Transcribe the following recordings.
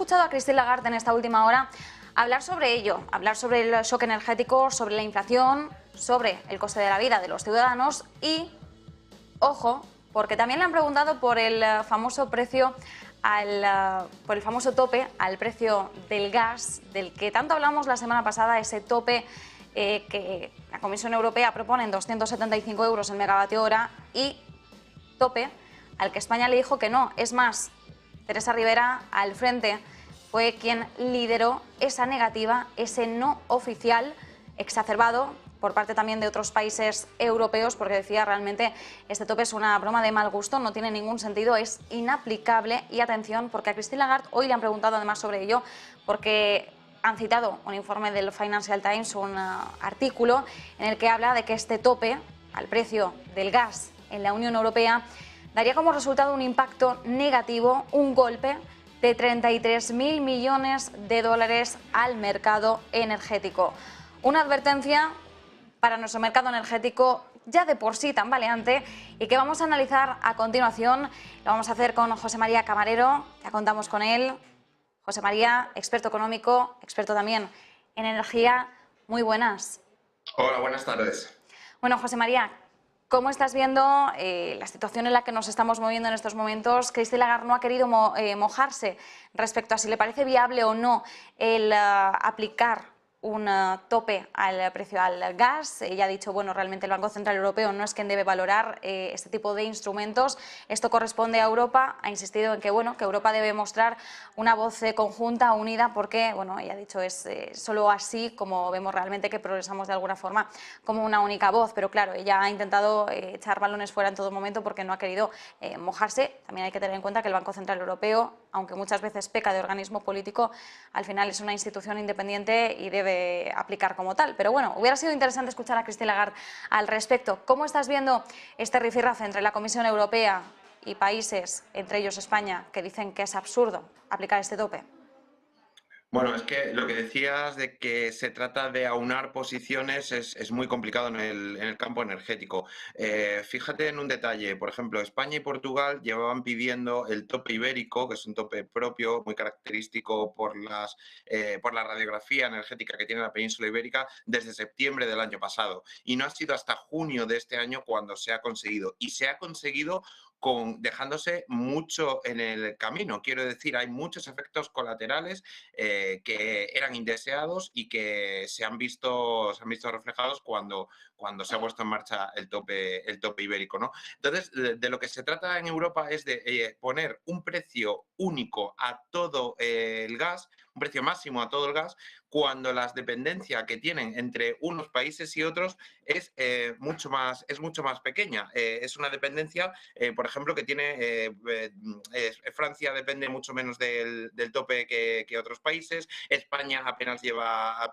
escuchado a Christine Lagarde en esta última hora hablar sobre ello, hablar sobre el shock energético, sobre la inflación, sobre el coste de la vida de los ciudadanos y, ojo, porque también le han preguntado por el famoso precio, por el famoso tope al precio del gas, del que tanto hablamos la semana pasada, ese tope que la Comisión Europea propone en 275 euros el megavatio hora y tope al que España le dijo que no. Es más, Teresa Rivera al frente fue quien lideró esa negativa, ese no oficial exacerbado por parte también de otros países europeos, porque decía realmente este tope es una broma de mal gusto, no tiene ningún sentido, es inaplicable. Y atención, porque a Christine Lagarde hoy le han preguntado además sobre ello, porque han citado un informe del Financial Times, un artículo en el que habla de que este tope al precio del gas en la Unión Europea daría como resultado un impacto negativo, un golpe de 33.000 millones de dólares al mercado energético. Una advertencia para nuestro mercado energético ya de por sí tambaleante y que vamos a analizar a continuación. Lo vamos a hacer con José María Camarero, ya contamos con él. José María, experto económico, experto también en energía. Muy buenas. Hola, buenas tardes. Bueno, José María, ¿cómo estás viendo la situación en la que nos estamos moviendo en estos momentos? Christine Lagarde no ha querido mojarse respecto a si le parece viable o no el aplicar un tope al precio al gas. Ella ha dicho, bueno, realmente el Banco Central Europeo no es quien debe valorar este tipo de instrumentos. Esto corresponde a Europa. Ha insistido en que, bueno, que Europa debe mostrar una voz conjunta, unida, porque, bueno, ella ha dicho, es solo así como vemos realmente que progresamos de alguna forma como una única voz. Pero claro, ella ha intentado echar balones fuera en todo momento porque no ha querido mojarse. También hay que tener en cuenta que el Banco Central Europeo, aunque muchas veces peca de organismo político, al final es una institución independiente y debe aplicar como tal. Pero bueno, hubiera sido interesante escuchar a Christine Lagarde al respecto. ¿Cómo estás viendo este rifirrafe entre la Comisión Europea y países, entre ellos España, que dicen que es absurdo aplicar este tope? Bueno, es que lo que decías de que se trata de aunar posiciones es muy complicado en el campo energético. Fíjate en un detalle, por ejemplo, España y Portugal llevaban pidiendo el tope ibérico, que es un tope propio, muy característico por la radiografía energética que tiene la península ibérica, desde septiembre del año pasado. Y no ha sido hasta junio de este año cuando se ha conseguido. Y se ha conseguido dejándose mucho en el camino. Quiero decir, hay muchos efectos colaterales que eran indeseados y que se han visto reflejados cuando se ha puesto en marcha el tope ibérico, ¿no? Entonces, de lo que se trata en Europa es de poner un precio único a todo el gas, un precio máximo a todo el gas, cuando la dependencia que tienen entre unos países y otros es mucho más pequeña. Es una dependencia, por ejemplo, que tiene Francia depende mucho menos del tope que otros países. España apenas lleva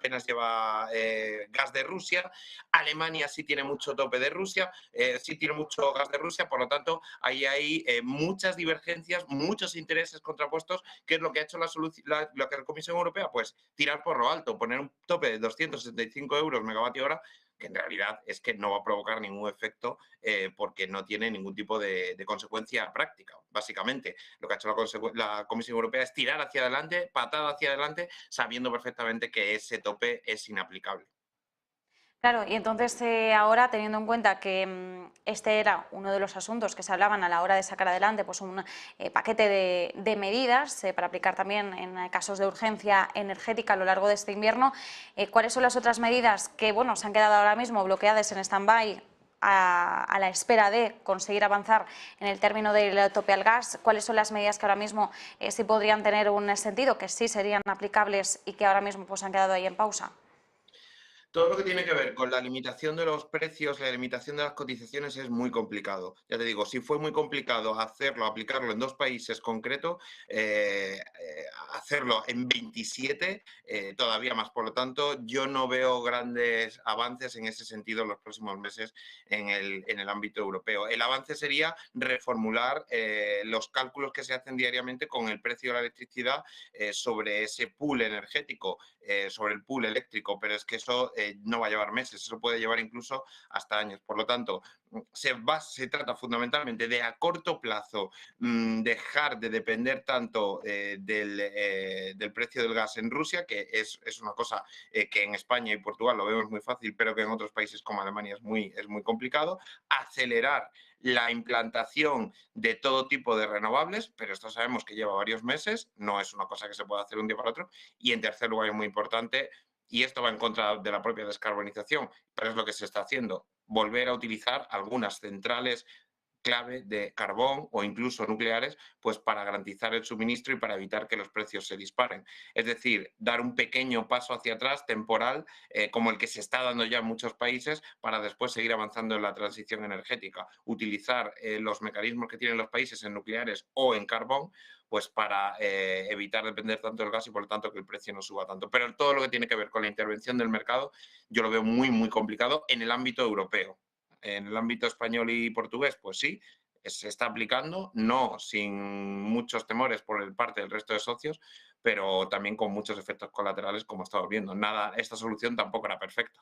gas de Rusia. Alemania sí tiene mucho tope de Rusia, sí tiene mucho gas de Rusia. Por lo tanto, ahí hay muchas divergencias, muchos intereses contrapuestos. ¿Qué es lo que ha hecho la Comisión Europea? Pues tirar por lo alto, poner un tope de 275 euros megavatio hora, que en realidad es que no va a provocar ningún efecto porque no tiene ningún tipo de consecuencia práctica. Básicamente, lo que ha hecho la Comisión Europea es tirar hacia adelante, patada hacia adelante, sabiendo perfectamente que ese tope es inaplicable. Claro, y entonces ahora, teniendo en cuenta que este era uno de los asuntos que se hablaban a la hora de sacar adelante pues un paquete de medidas para aplicar también en casos de urgencia energética a lo largo de este invierno, ¿cuáles son las otras medidas que bueno, se han quedado ahora mismo bloqueadas en stand-by a la espera de conseguir avanzar en el término del tope al gas? ¿Cuáles son las medidas que ahora mismo sí podrían tener un sentido, que sí serían aplicables y que ahora mismo pues, han quedado ahí en pausa? Todo lo que tiene que ver con la limitación de los precios, la limitación de las cotizaciones es muy complicado. Ya te digo, si fue muy complicado aplicarlo en dos países concretos, hacerlo en 27, todavía más. Por lo tanto, yo no veo grandes avances en ese sentido en los próximos meses en el ámbito europeo. El avance sería reformular los cálculos que se hacen diariamente con el precio de la electricidad sobre ese pool energético, sobre el pool eléctrico, pero es que eso no va a llevar meses, eso puede llevar incluso hasta años. Por lo tanto, se trata fundamentalmente de a corto plazo dejar de depender tanto del precio del gas en Rusia, que es una cosa que en España y Portugal lo vemos muy fácil, pero que en otros países como Alemania es muy complicado, acelerar la implantación de todo tipo de renovables, pero esto sabemos que lleva varios meses, no es una cosa que se pueda hacer un día para otro, y en tercer lugar, es muy importante, y esto va en contra de la propia descarbonización, pero es lo que se está haciendo, volver a utilizar algunas centrales clave de carbón o incluso nucleares, pues para garantizar el suministro y para evitar que los precios se disparen. Es decir, dar un pequeño paso hacia atrás temporal, como el que se está dando ya en muchos países, para después seguir avanzando en la transición energética. Utilizar los mecanismos que tienen los países en nucleares o en carbón, pues para evitar depender tanto del gas y por lo tanto que el precio no suba tanto. Pero todo lo que tiene que ver con la intervención del mercado, yo lo veo muy, muy complicado en el ámbito europeo. En el ámbito español y portugués, pues sí, se está aplicando, no sin muchos temores por parte del resto de socios, pero también con muchos efectos colaterales, como estamos viendo. Nada, esta solución tampoco era perfecta.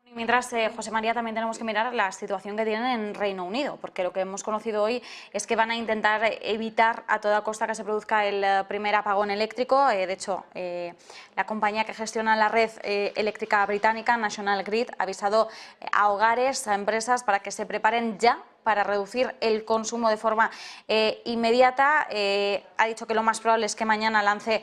Y mientras, José María, también tenemos que mirar la situación que tienen en Reino Unido, porque lo que hemos conocido hoy es que van a intentar evitar a toda costa que se produzca el primer apagón eléctrico. De hecho, la compañía que gestiona la red eléctrica británica, National Grid, ha avisado a hogares, a empresas, para que se preparen ya para reducir el consumo de forma inmediata. Ha dicho que lo más probable es que mañana lance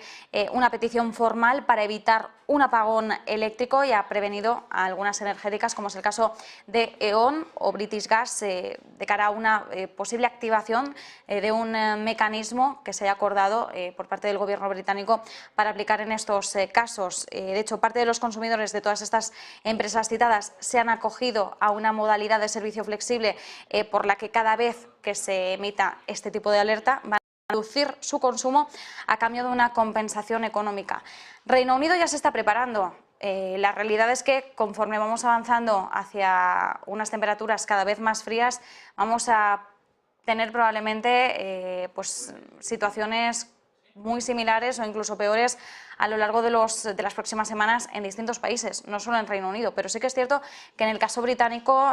una petición formal para evitar un apagón eléctrico y ha prevenido a algunas energéticas, como es el caso de E.ON o British Gas, de cara a una posible activación de un mecanismo que se haya acordado por parte del Gobierno británico para aplicar en estos casos. De hecho, parte de los consumidores de todas estas empresas citadas se han acogido a una modalidad de servicio flexible por la que cada vez que se emita este tipo de alerta van a reducir su consumo a cambio de una compensación económica. Reino Unido ya se está preparando. La realidad es que conforme vamos avanzando hacia unas temperaturas cada vez más frías, vamos a tener probablemente pues, situaciones muy similares o incluso peores a lo largo de las próximas semanas en distintos países, no solo en Reino Unido, pero sí que es cierto que en el caso británico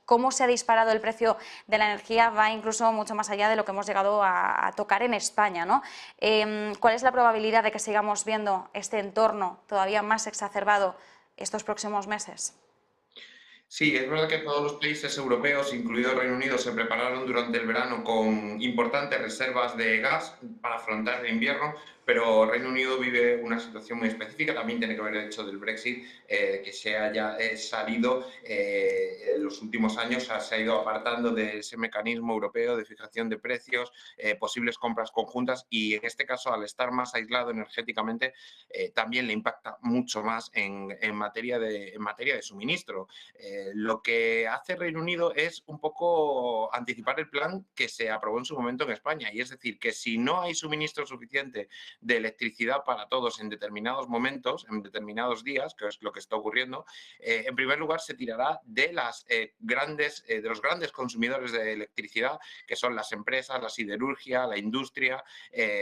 cómo se ha disparado el precio de la energía va incluso mucho más allá de lo que hemos llegado a tocar en España, ¿no? ¿Cuál es la probabilidad de que sigamos viendo este entorno todavía más exacerbado estos próximos meses? Sí, es verdad que todos los países europeos, incluido el Reino Unido, se prepararon durante el verano con importantes reservas de gas para afrontar el invierno, pero Reino Unido vive una situación muy específica. También tiene que ver el hecho del Brexit, que se haya salido en los últimos años, se ha ido apartando de ese mecanismo europeo de fijación de precios, posibles compras conjuntas y en este caso, al estar más aislado energéticamente, también le impacta mucho más en materia de suministro. Lo que hace Reino Unido es un poco anticipar el plan que se aprobó en su momento en España, y es decir, que si no hay suministro suficiente de electricidad para todos en determinados momentos, en determinados días, que es lo que está ocurriendo, en primer lugar se tirará de de los grandes consumidores de electricidad, que son las empresas, la siderurgia, la industria.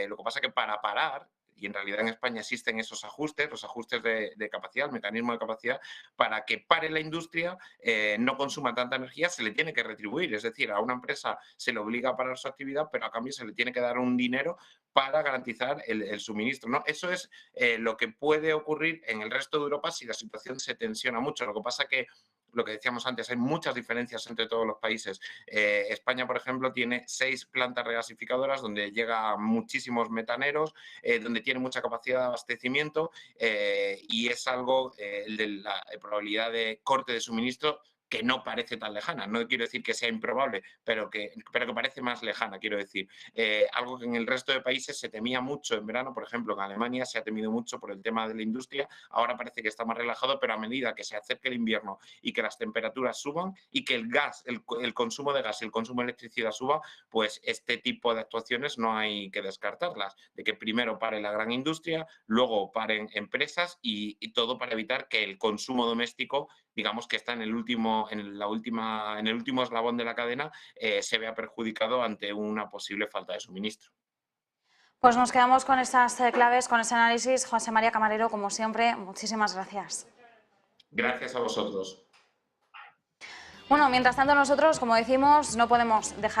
Lo que pasa es que para parar, y en realidad en España existen esos ajustes, los ajustes de capacidad, el mecanismo de capacidad, para que pare la industria, no consuma tanta energía, se le tiene que retribuir. Es decir, a una empresa se le obliga a parar su actividad, pero a cambio se le tiene que dar un dinero para garantizar el suministro, ¿no? Eso es lo que puede ocurrir en el resto de Europa si la situación se tensiona mucho. Lo que pasa que lo que decíamos antes, hay muchas diferencias entre todos los países. España, por ejemplo, tiene 6 plantas regasificadoras donde llega muchísimos metaneros, donde tiene mucha capacidad de abastecimiento y es algo, de la probabilidad de corte de suministro que no parece tan lejana. No quiero decir que sea improbable, pero que parece más lejana, quiero decir. Algo que en el resto de países se temía mucho en verano, por ejemplo, en Alemania se ha temido mucho por el tema de la industria, ahora parece que está más relajado, pero a medida que se acerque el invierno y que las temperaturas suban y que el gas, el consumo de gas y el consumo de electricidad suba, pues este tipo de actuaciones no hay que descartarlas, de que primero pare la gran industria, luego paren empresas y todo para evitar que el consumo doméstico, digamos que está en el último eslabón de la cadena, se vea perjudicado ante una posible falta de suministro. Pues nos quedamos con estas claves, con ese análisis. José María Camarero, como siempre, muchísimas gracias. Gracias a vosotros. Bueno, mientras tanto nosotros, como decimos, no podemos dejar